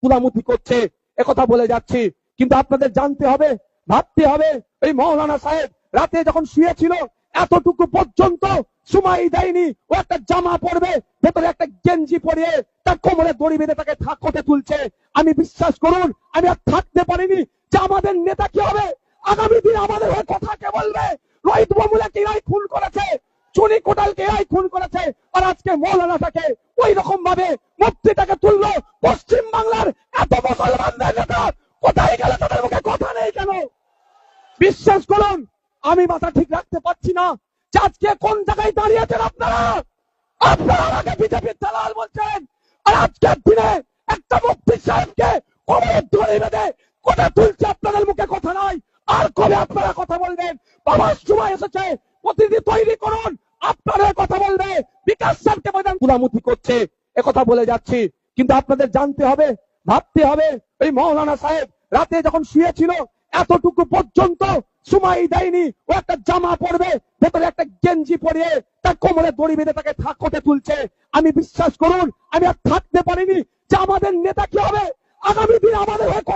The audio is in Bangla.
কুলামুতি করছে একথা বলে যাচ্ছি, কিন্তু আপনাদের জানতে হবে, ভাবতে হবে, এই মৌলানা সাহেব রাতে যখন শুয়েছিল এতটুকু পর্যন্ত সময় দেয়নি। ও একটা জামা পরবে, ভেতরে একটা গেঞ্জি পরিয়ে তার কোমরে দড়ি বেঁধে তাকে থাকতে তুলছে। আমি বিশ্বাস করুন, আমি আর থাকতে পারিনি যে আমাদের নেতা কি হবে, আগামী দিন আমাদের হয়ে কথা কে বলবে। রোহিত বাবুলাকে এরাই খুন করেছে, চুনি কোটালকে এরাই খুন করেছে, আর আজকে মৌলানাটাকে ওই রকম ভাবে মুক্তিটাকে তুললো। পশ্চিম বাংলার এত মুসলমানদের নেতা কোথায় গেল? তাদের মুখে কথা নেই কেন? বিশ্বাস করুন, আমি মাথা ঠিক রাখতে পারছি না যে আজকে কোন জায়গায় দাঁড়িয়েছেন আপনারা। আপনারা আমাকে বিজেপির দালাল বলছেন, আর আজকের দিনে একটা মুফতি সাহেবকে কোমরে দড়ি বেঁধে কোথায় তুলছে, আপনাদের মুখে কথা নাই। আর কবে আপনারা কথা বলবেন? বাবার সময় এসেছে, প্রতিনিধি তৈরি করুন, আপনারা কথা বলবে। বিকাশ স্যারকে ময়দান কুলামুতি করছে একথা বলে যাচ্ছি, কিন্তু আপনাদের জানতে হবে, ভাবতে হবে, এই মৌলানা সাহেব রাতে যখন শুয়েছিল এতটুকু পর্যন্ত সময় দেয়নি। ও একটা জামা পরবে, ভেতরে একটা গেঞ্জি পরিয়ে তার কোমরে দড়ি বেঁধে তাকে থাকতে তুলছে। আমি বিশ্বাস করুন, আমি আর থাকতে পারিনি যে আমাদের নেতা কি হবে, আগামী দিন আমাদের হয়ে